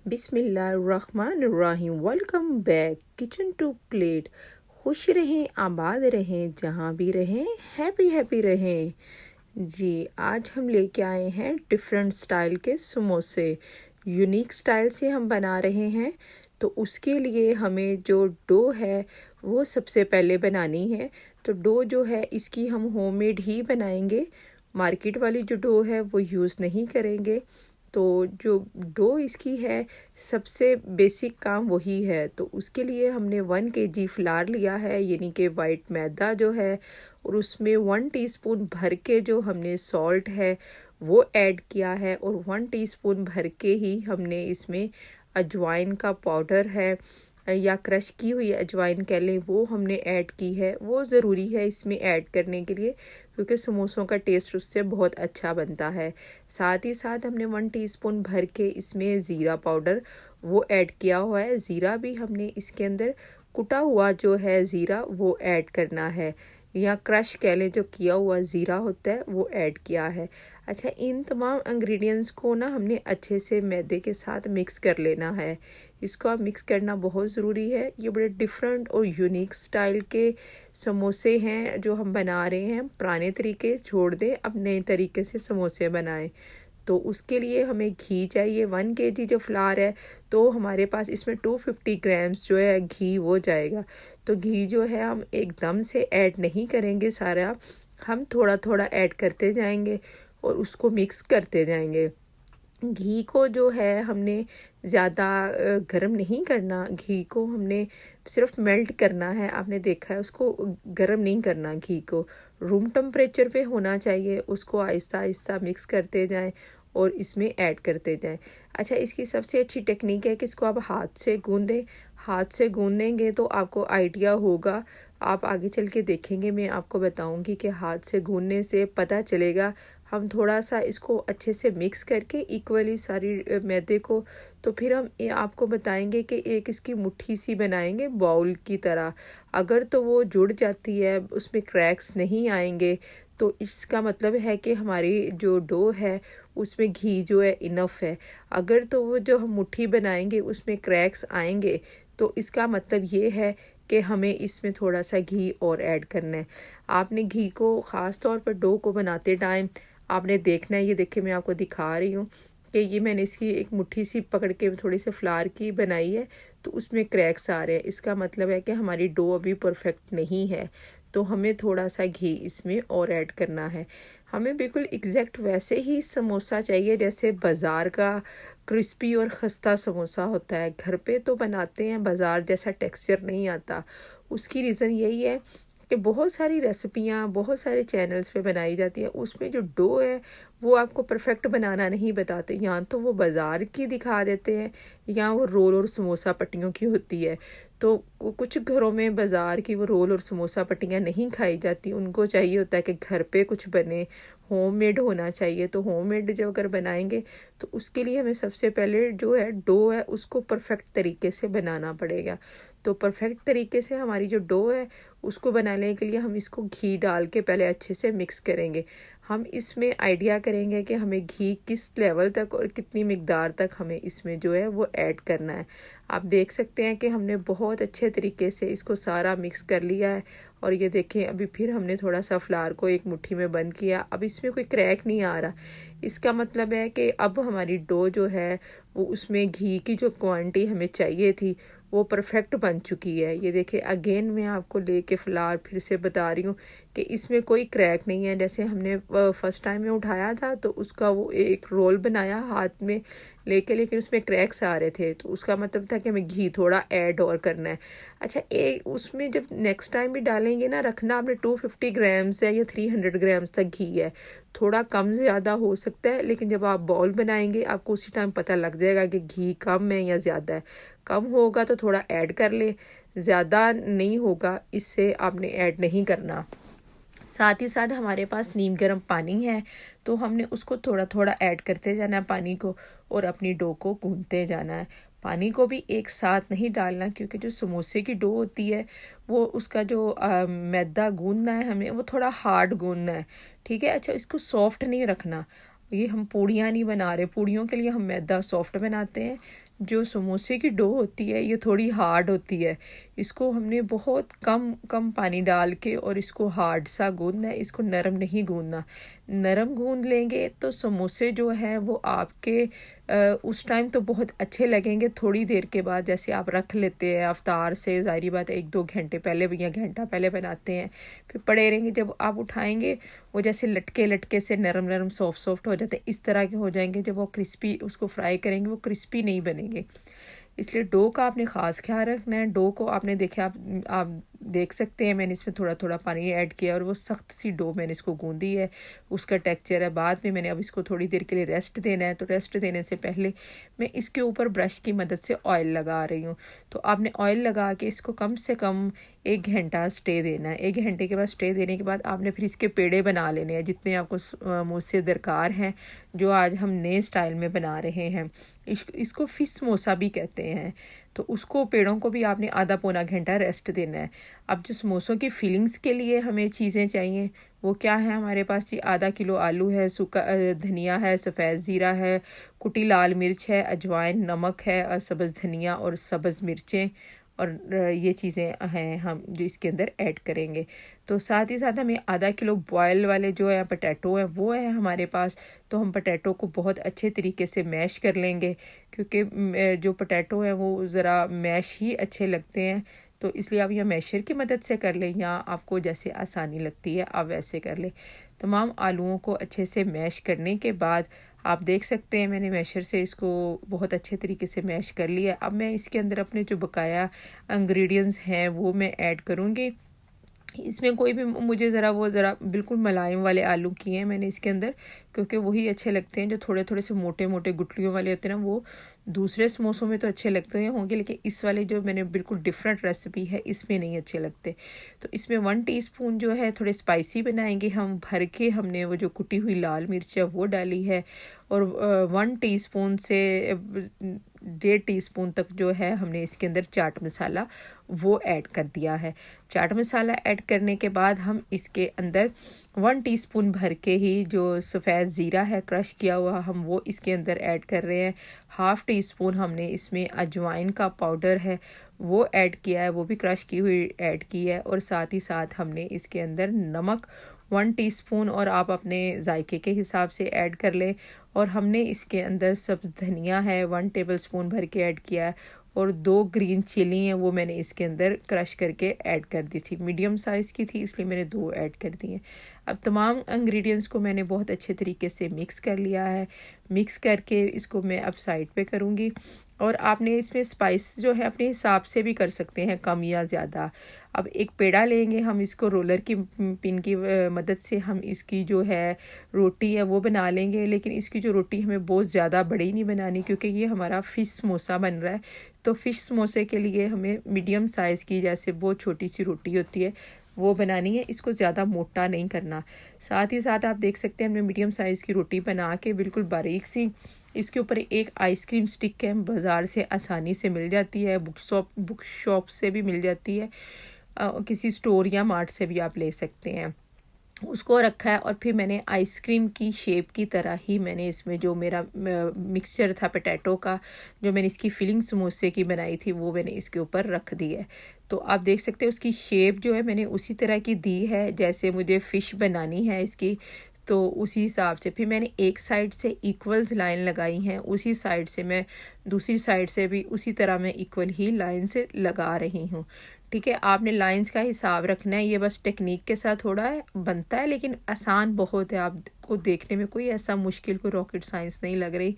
बिस्मिल्लाहिर्रहमानिर्रहीम। Welcome back kitchen to plate. खुश रहें, आबाद रहें, जहाँ भी रहें हैप्पी हैप्पी रहें। जी, आज हम लेके आए हैं डिफरेंट स्टाइल के समोसे। यूनिक स्टाइल से हम बना रहे हैं, तो उसके लिए हमें जो डो है वो सबसे पहले बनानी है। तो डो जो है इसकी हम होममेड ही बनाएंगे, मार्केट वाली जो डो है वो यूज़ नहीं करेंगे। तो जो डो इसकी है, सबसे बेसिक काम वही है। तो उसके लिए हमने 1 kg फ्लार लिया है, यानी कि वाइट मैदा जो है, और उसमें 1 टीस्पून भर के जो हमने सॉल्ट है वो ऐड किया है, और 1 टीस्पून भर के ही हमने इसमें अजवाइन का पाउडर है या क्रश की हुई अजवाइन कह लें, वो हमने ऐड की है। वो ज़रूरी है इसमें ऐड करने के लिए, क्योंकि समोसों का टेस्ट उससे बहुत अच्छा बनता है। साथ ही साथ हमने 1 टीस्पून भर के इसमें ज़ीरा पाउडर वो ऐड किया हुआ है। ज़ीरा भी हमने इसके अंदर कुटा हुआ जो है ज़ीरा वो ऐड करना है, या क्रश कह लें, जो किया हुआ ज़ीरा होता है वो ऐड किया है। अच्छा, इन तमाम इंग्रेडिएंट्स को ना हमने अच्छे से मैदे के साथ मिक्स कर लेना है। इसको आप मिक्स करना बहुत ज़रूरी है। ये बड़े डिफरेंट और यूनिक स्टाइल के समोसे हैं जो हम बना रहे हैं। पुराने तरीके छोड़ दें, अब नए तरीके से समोसे बनाएं। तो उसके लिए हमें घी चाहिए। 1 kg जो फ्लावर है, तो हमारे पास इसमें 250 ग्राम्स जो है घी वो जाएगा। तो घी जो है हम एकदम से ऐड नहीं करेंगे सारा, हम थोड़ा थोड़ा ऐड करते जाएंगे और उसको मिक्स करते जाएंगे। घी को जो है हमने ज़्यादा गर्म नहीं करना, घी को हमने सिर्फ मेल्ट करना है। आपने देखा है, उसको गर्म नहीं करना। घी को रूम टेम्परेचर पे होना चाहिए। उसको आहिस्ता आहिस्ता मिक्स करते जाएं और इसमें ऐड करते जाएं। अच्छा, इसकी सबसे अच्छी टेक्निक है कि इसको आप हाथ से गूंदें। हाथ से गूंदेंगे तो आपको आइडिया होगा, आप आगे चल के देखेंगे, मैं आपको बताऊंगी कि हाथ से गूंदने से पता चलेगा। हम थोड़ा सा इसको अच्छे से मिक्स करके इक्वली सारी मैदे को, तो फिर हम ये आपको बताएंगे कि एक इसकी मुट्ठी सी बनाएंगे बाउल की तरह। अगर तो वो जुड़ जाती है, उसमें क्रैक्स नहीं आएंगे, तो इसका मतलब है कि हमारी जो डो है उसमें घी जो है इनफ है। अगर तो वो जो हम मुट्ठी बनाएंगे उसमें क्रैक्स आएंगे, तो इसका मतलब ये है कि हमें इसमें थोड़ा सा घी और ऐड करना है। आपने घी को ख़ास तौर पर डो को बनाते टाइम आपने देखना है। ये देखिए, मैं आपको दिखा रही हूँ कि ये मैंने इसकी एक मुट्ठी सी पकड़ के थोड़ी सी फ्लावर की बनाई है, तो उसमें क्रैक्स आ रहे हैं। इसका मतलब है कि हमारी डो अभी परफेक्ट नहीं है, तो हमें थोड़ा सा घी इसमें और ऐड करना है। हमें बिल्कुल एग्जैक्ट वैसे ही समोसा चाहिए जैसे बाज़ार का क्रिस्पी और खस्ता समोसा होता है। घर पे तो बनाते हैं, बाज़ार जैसा टेक्सचर नहीं आता। उसकी रीज़न यही है कि बहुत सारी रेसिपियाँ बहुत सारे चैनल्स पे बनाई जाती हैं, उसमें जो डो है वो आपको परफेक्ट बनाना नहीं बताते। या तो वो बाज़ार की दिखा देते हैं, या वो रोल और समोसा पट्टियों की होती है। तो कुछ घरों में बाज़ार की वो रोल और समोसा पट्टियाँ नहीं खाई जाती, उनको चाहिए होता है कि घर पे कुछ बने, होममेड होना चाहिए। तो होममेड जो अगर बनाएंगे, तो उसके लिए हमें सबसे पहले जो है डो है उसको परफेक्ट तरीके से बनाना पड़ेगा। तो परफेक्ट तरीके से हमारी जो डो है उसको बनाने के लिए हम इसको घी डाल के पहले अच्छे से मिक्स करेंगे। हम इसमें आइडिया करेंगे कि हमें घी किस लेवल तक और कितनी मिकदार तक हमें इसमें जो है वो ऐड करना है। आप देख सकते हैं कि हमने बहुत अच्छे तरीके से इसको सारा मिक्स कर लिया है। और ये देखें, अभी फिर हमने थोड़ा सा फ्लावर को एक मुट्ठी में बंद किया, अब इसमें कोई क्रैक नहीं आ रहा। इसका मतलब है कि अब हमारी डो जो है वो उसमें घी की जो क्वांटिटी हमें चाहिए थी वो परफेक्ट बन चुकी है। ये देखिए, अगेन मैं आपको लेके फ्लावर फिर से बता रही हूँ कि इसमें कोई क्रैक नहीं है। जैसे हमने फर्स्ट टाइम में उठाया था तो उसका वो एक रोल बनाया हाथ में लेके, लेकिन उसमें क्रैक्स आ रहे थे, तो उसका मतलब था कि हमें घी थोड़ा ऐड और करना है। अच्छा, एक उसमें जब नेक्स्ट टाइम भी डालेंगे ना, रखना आपने 250 ग्राम्स है या 300 ग्राम्स तक घी है। थोड़ा कम ज़्यादा हो सकता है, लेकिन जब आप बॉल बनाएंगे आपको उसी टाइम पता लग जाएगा कि घी कम है या ज़्यादा है। कम होगा तो थोड़ा ऐड कर ले, ज़्यादा नहीं होगा इससे आपने ऐड नहीं करना। साथ ही साथ हमारे पास नीम गर्म पानी है, तो हमने उसको थोड़ा थोड़ा ऐड करते जाना है पानी को, और अपनी डो को गूंथते जाना है। पानी को भी एक साथ नहीं डालना, क्योंकि जो समोसे की डो होती है वो उसका जो मैदा गूंदना है हमें, वो थोड़ा हार्ड गूंदना है। ठीक है। अच्छा, इसको सॉफ्ट नहीं रखना। ये हम पूड़ियाँ नहीं बना रहे, पूड़ियों के लिए हम मैदा सॉफ्ट बनाते हैं। जो समोसे की डो होती है ये थोड़ी हार्ड होती है। इसको हमने बहुत कम कम पानी डाल के और इसको हार्ड सा गूंदना है, इसको नरम नहीं गूंदना। नरम गूंद लेंगे तो समोसे जो हैं वो आपके उस टाइम तो बहुत अच्छे लगेंगे। थोड़ी देर के बाद जैसे आप रख लेते हैं अवतार से, ज़ाहिर बात है 1-2 घंटे पहले या घंटा पहले बनाते हैं, फिर पड़े रहेंगे, जब आप उठाएंगे वो जैसे लटके लटके से नरम नरम सॉफ्ट सॉफ्ट हो जाते हैं, इस तरह के हो जाएंगे। जब वो क्रिस्पी उसको फ्राई करेंगे वो क्रिस्पी नहीं बनेंगे। इसलिए डो का आपने ख़ास ख्याल रखना है। डो को आपने देखे, आप देख सकते हैं मैंने इसमें थोड़ा थोड़ा पानी ऐड किया और वो सख्त सी डो मैंने इसको गूंदी है, उसका टेक्सचर है। बाद में मैंने अब इसको थोड़ी देर के लिए रेस्ट देना है, तो रेस्ट देने से पहले मैं इसके ऊपर ब्रश की मदद से ऑयल लगा रही हूँ। तो आपने ऑयल लगा के इसको कम से कम 1 घंटा स्टे देना है। 1 घंटे के बाद स्टे देने के बाद आपने फिर इसके पेड़े बना लेने हैं जितने आपको मुझसे दरकार हैं, जो आज हम नए स्टाइल में बना रहे हैं। इसको फिश समोसा भी कहते हैं। तो उसको पेड़ों को भी आपने आधा पौना घंटा रेस्ट देना है। अब जो समोसों की फीलिंग्स के लिए हमें चीज़ें चाहिए वो क्या है हमारे पास जी, आधा किलो आलू है, सूखा धनिया है, सफ़ेद ज़ीरा है, कुटी लाल मिर्च है, अजवाइन, नमक है, और सब्ज़ धनिया और सब्ज़ मिर्चें, और ये चीज़ें हैं हम जो इसके अंदर ऐड करेंगे। तो साथ ही साथ हमें आधा किलो बॉयल वाले जो है पोटैटो है वो है हमारे पास। तो हम पोटैटो को बहुत अच्छे तरीके से मैश कर लेंगे, क्योंकि जो पोटैटो है वो ज़रा मैश ही अच्छे लगते हैं। तो इसलिए आप यह मैशर की मदद से कर लें, या आपको जैसे आसानी लगती है आप वैसे कर लें। तमाम आलूओं को अच्छे से मैश करने के बाद आप देख सकते हैं मैंने मैशर से इसको बहुत अच्छे तरीके से मैश कर लिया। अब मैं इसके अंदर अपने जो बकाया इंग्रेडिएंट्स हैं वो मैं ऐड करूँगी। इसमें कोई भी मुझे ज़रा बिल्कुल मुलायम वाले आलू किए हैं मैंने इसके अंदर, क्योंकि वही अच्छे लगते हैं। जो थोड़े थोड़े से मोटे मोटे गुठलियों वाले होते हैं ना, वो दूसरे समोसों में तो अच्छे लगते हैं होंगे, लेकिन इस वाले जो मैंने बिल्कुल डिफरेंट रेसिपी है इसमें नहीं अच्छे लगते। तो इसमें 1 टीस्पून जो है थोड़े स्पाइसी बनाएंगे हम, भर के हमने वो जो कुटी हुई लाल मिर्च है वो डाली है, और 1 टीस्पून से 1.5 टीस्पून तक जो है हमने इसके अंदर चाट मसाला वो ऐड कर दिया है। चाट मसाला ऐड करने के बाद हम इसके अंदर 1 टीस्पून भर के ही जो सफ़ेद ज़ीरा है क्रश किया हुआ हम वो इसके अंदर ऐड कर रहे हैं। 1/2 टीस्पून हमने इसमें अजवाइन का पाउडर है वो ऐड किया है, वो भी क्रश की हुई ऐड की है। और साथ ही साथ हमने इसके अंदर नमक 1 टीस्पून, और आप अपने जायके के हिसाब से ऐड कर लें। और हमने इसके अंदर सब्ज़ धनिया है 1 टेबलस्पून भर के ऐड किया है, और 2 ग्रीन चिली हैं वो मैंने इसके अंदर क्रश करके ऐड कर दी थी। मीडियम साइज़ की थी इसलिए मैंने 2 ऐड कर दी हैं। अब तमाम इंग्रेडिएंट्स को मैंने बहुत अच्छे तरीके से मिक्स कर लिया है। मिक्स करके इसको मैं अब साइड पे करूँगी। और आपने इसमें स्पाइस जो है अपने हिसाब से भी कर सकते हैं, कम या ज़्यादा। अब एक पेड़ा लेंगे हम, इसको रोलर की पिन की मदद से हम इसकी जो है रोटी है वो बना लेंगे। लेकिन इसकी जो रोटी हमें बहुत ज़्यादा बड़ी नहीं बनानी, क्योंकि ये हमारा फ़िश समोसा बन रहा है। तो फ़िश समोसे के लिए हमें मीडियम साइज़ की, जैसे बहुत छोटी सी रोटी होती है, वो बनानी है। इसको ज़्यादा मोटा नहीं करना। साथ ही साथ आप देख सकते हैं हमने मीडियम साइज़ की रोटी बना के बिल्कुल बारीक सी, इसके ऊपर एक आइसक्रीम स्टिक है, बाज़ार से आसानी से मिल जाती है, बुक शॉप से भी मिल जाती है, किसी स्टोर या मार्ट से भी आप ले सकते हैं। उसको रखा है, और फिर मैंने आइसक्रीम की शेप की तरह ही मैंने इसमें जो मेरा मिक्सचर था पोटैटो का, जो मैंने इसकी फिलिंग समोसे की बनाई थी, वो मैंने इसके ऊपर रख दी है। तो आप देख सकते हैं उसकी शेप जो है मैंने उसी तरह की दी है जैसे मुझे फ़िश बनानी है इसकी। तो उसी हिसाब से फिर मैंने एक साइड से इक्वल्स लाइन लगाई हैं, उसी साइड से मैं दूसरी साइड से भी उसी तरह मैं इक्वल ही लाइन से लगा रही हूँ। ठीक है, आपने लाइंस का हिसाब रखना है। ये बस टेक्निक के साथ थोड़ा है बनता है, लेकिन आसान बहुत है। आपको देखने में कोई ऐसा मुश्किल, कोई रॉकेट साइंस नहीं लग रही।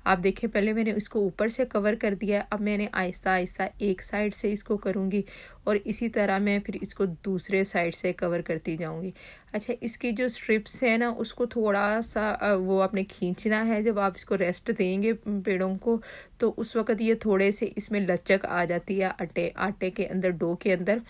आप देखें, पहले मैंने इसको ऊपर से कवर कर दिया, अब मैंने आहिस्ता आहिस्ता एक साइड से इसको करूँगी, और इसी तरह मैं फिर इसको दूसरे साइड से कवर करती जाऊँगी। अच्छा, इसकी जो स्ट्रिप्स है ना, उसको थोड़ा सा वो आपने खींचना है। जब आप इसको रेस्ट देंगे पेड़ों को, तो उस वक़्त ये थोड़े से इसमें लचक आ जाती है आटे के अंदर, डो के अंदर।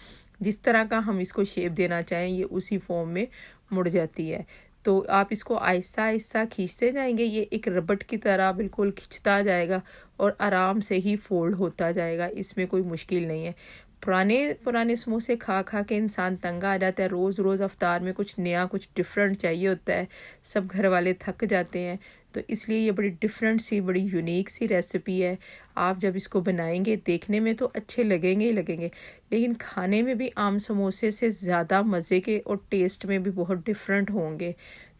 जिस तरह का हम इसको शेप देना चाहें ये उसी फॉर्म में मुड़ जाती है। तो आप इसको आहिस्ता आहिस्ता खींचते जाएंगे, ये एक रबड़ की तरह बिल्कुल खिंचता जाएगा और आराम से ही फोल्ड होता जाएगा। इसमें कोई मुश्किल नहीं है। पुराने पुराने समोसे खा खा के इंसान तंग आ जाता है। रोज़ रोज़ अफ्तार में कुछ नया, कुछ डिफरेंट चाहिए होता है। सब घर वाले थक जाते हैं। तो इसलिए ये बड़ी डिफरेंट सी, बड़ी यूनिक सी रेसिपी है। आप जब इसको बनाएंगे, देखने में तो अच्छे लगेंगे ही लगेंगे, लेकिन खाने में भी आम समोसे से ज़्यादा मज़े के और टेस्ट में भी बहुत डिफरेंट होंगे।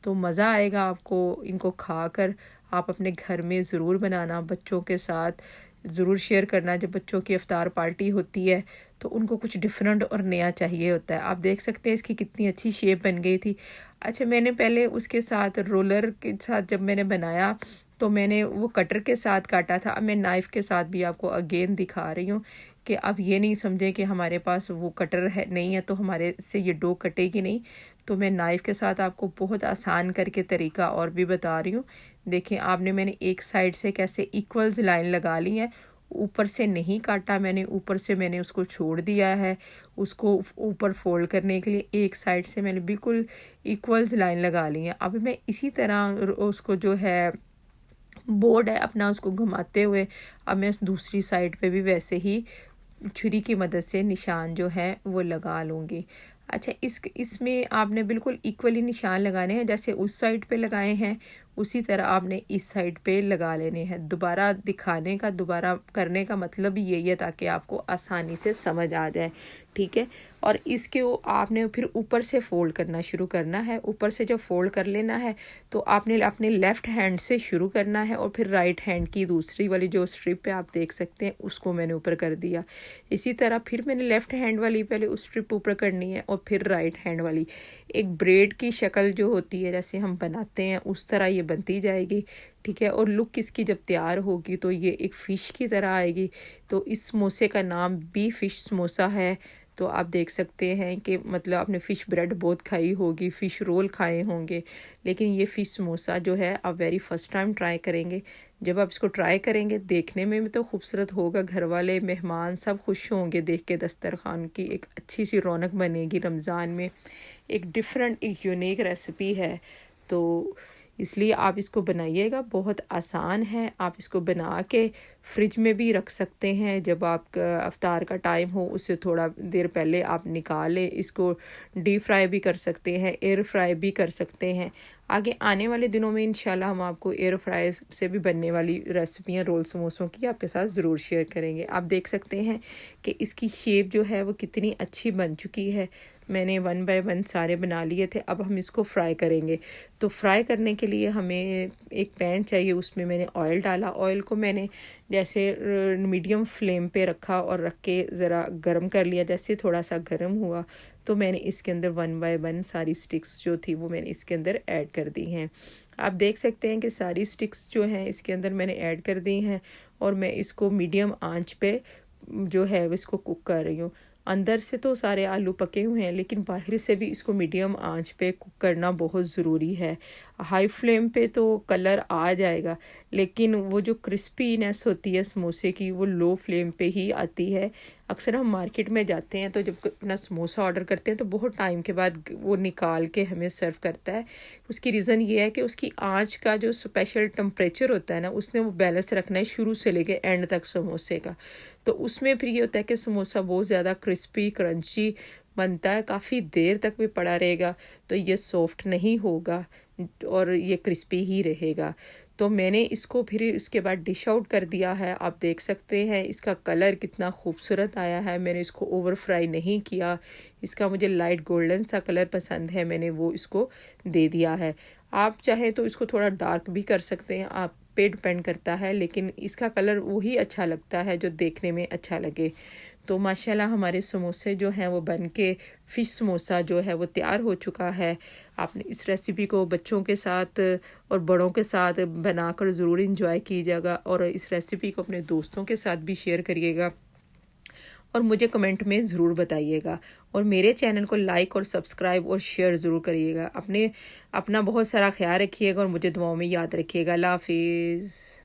तो मज़ा आएगा आपको इनको खाकर। आप अपने घर में ज़रूर बनाना, बच्चों के साथ ज़रूर शेयर करना। जब बच्चों की इफ्तार पार्टी होती है तो उनको कुछ डिफरेंट और नया चाहिए होता है। आप देख सकते हैं इसकी कितनी अच्छी शेप बन गई थी। अच्छा, मैंने पहले उसके साथ रोलर के साथ जब मैंने बनाया तो मैंने वो कटर के साथ काटा था। अब मैं नाइफ़ के साथ भी आपको अगेन दिखा रही हूँ कि अब ये नहीं समझें कि हमारे पास वो कटर है नहीं है तो हमारे से ये डो कटेगी नहीं। तो मैं नाइफ़ के साथ आपको बहुत आसान करके तरीका और भी बता रही हूँ। देखिए, आपने मैंने एक साइड से कैसे इक्वल्स लाइन लगा ली है, ऊपर से नहीं काटा मैंने, ऊपर से मैंने उसको छोड़ दिया है। उसको ऊपर फोल्ड करने के लिए एक साइड से मैंने बिल्कुल इक्वल्स लाइन लगा ली है। अभी मैं इसी तरह उसको जो है बोर्ड है अपना, उसको घुमाते हुए अब मैं दूसरी साइड पे भी वैसे ही छुरी की मदद से निशान जो है वो लगा लूँगी। अच्छा, इसमें आपने बिल्कुल इक्वली निशान लगाने हैं, जैसे उस साइड पे लगाए हैं उसी तरह आपने इस साइड पे लगा लेने हैं। दोबारा दिखाने का, दोबारा करने का मतलब ही यही है ताकि आपको आसानी से समझ आ जाए, ठीक है। और इसके आपने फिर ऊपर से फोल्ड करना शुरू करना है। ऊपर से जब फोल्ड कर लेना है तो आपने अपने लेफ़्ट हैंड से शुरू करना है और फिर राइट हैंड की दूसरी वाली जो स्ट्रिप है आप देख सकते हैं उसको मैंने ऊपर कर दिया। इसी तरह फिर मैंने लेफ़्ट हैंड वाली पहले उस स्ट्रिप ऊपर करनी है और फिर राइट हैंड वाली। एक ब्रेड की शक्ल जो होती है जैसे हम बनाते हैं उस तरह ये बनती जाएगी, ठीक है। और लुक इसकी जब तैयार होगी तो ये एक फ़िश की तरह आएगी। तो इस समोसे का नाम भी फ़िश समोसा है। तो आप देख सकते हैं कि मतलब आपने फ़िश ब्रेड बहुत खाई होगी, फ़िश रोल खाए होंगे, लेकिन ये फ़िश समोसा जो है आप वेरी फर्स्ट टाइम ट्राई करेंगे। जब आप इसको ट्राई करेंगे देखने में भी तो खूबसूरत होगा, घर वाले मेहमान सब खुश होंगे देख के। दस्तरखान की एक अच्छी सी रौनक बनेगी रमज़ान में। एक डिफरेंट, एक यूनिक रेसिपी है। तो इसलिए आप इसको बनाइएगा, बहुत आसान है। आप इसको बना के फ्रिज में भी रख सकते हैं। जब आपका इफ्तार का टाइम हो उससे थोड़ा देर पहले आप निकालें। इसको डीप फ्राई भी कर सकते हैं, एयर फ्राई भी कर सकते हैं। आगे आने वाले दिनों में इंशाल्लाह हम आपको एयर फ्राई से भी बनने वाली रेसिपियाँ रोल समोसों की आपके साथ ज़रूर शेयर करेंगे। आप देख सकते हैं कि इसकी शेप जो है वो कितनी अच्छी बन चुकी है। मैंने 1 बाय 1 सारे बना लिए थे। अब हम इसको फ्राई करेंगे। तो फ्राई करने के लिए हमें एक पैन चाहिए, उसमें मैंने ऑयल डाला। ऑयल को मैंने जैसे मीडियम फ्लेम पे रखा और रख के ज़रा गर्म कर लिया। जैसे थोड़ा सा गर्म हुआ तो मैंने इसके अंदर 1 बाय 1 सारी स्टिक्स जो थी वो मैंने इसके अंदर ऐड कर दी हैं। आप देख सकते हैं कि सारी स्टिक्स जो हैं इसके अंदर मैंने ऐड कर दी हैं और मैं इसको मीडियम आंच पे जो है इसको कुक कर रही हूँ। अंदर से तो सारे आलू पके हुए हैं लेकिन बाहर से भी इसको मीडियम आंच पे कुक करना बहुत ज़रूरी है। हाई फ्लेम पे तो कलर आ जाएगा लेकिन वो जो क्रिस्पीनेस होती है समोसे की वो लो फ्लेम पे ही आती है। अक्सर हम मार्केट में जाते हैं तो जब अपना समोसा ऑर्डर करते हैं तो बहुत टाइम के बाद वो निकाल के हमें सर्व करता है। उसकी रीज़न ये है कि उसकी आंच का जो स्पेशल टेम्परेचर होता है ना उसने वो बैलेंस रखना है शुरू से लेके एंड तक समोसे का। तो उसमें फिर ये होता है कि समोसा बहुत ज़्यादा क्रिस्पी क्रंची बनता है, काफ़ी देर तक भी पड़ा रहेगा तो ये सॉफ्ट नहीं होगा और ये क्रिस्पी ही रहेगा। तो मैंने इसको फिर इसके बाद डिश आउट कर दिया है। आप देख सकते हैं इसका कलर कितना खूबसूरत आया है। मैंने इसको ओवर फ्राई नहीं किया, इसका मुझे लाइट गोल्डन सा कलर पसंद है, मैंने वो इसको दे दिया है। आप चाहें तो इसको थोड़ा डार्क भी कर सकते हैं, आप पे डिपेंड करता है, लेकिन इसका कलर वही अच्छा लगता है जो देखने में अच्छा लगे। तो माशाल्लाह हमारे समोसे जो हैं वो बन के फ़िश समोसा जो है वो तैयार हो चुका है। आपने इस रेसिपी को बच्चों के साथ और बड़ों के साथ बनाकर ज़रूर इंजॉय कीजिएगा और इस रेसिपी को अपने दोस्तों के साथ भी शेयर करिएगा और मुझे कमेंट में ज़रूर बताइएगा। और मेरे चैनल को लाइक और सब्सक्राइब और शेयर ज़रूर करिएगा। अपना बहुत सारा ख्याल रखिएगा और मुझे दुआओं में याद रखिएगा। अल्लाह हाफिज़।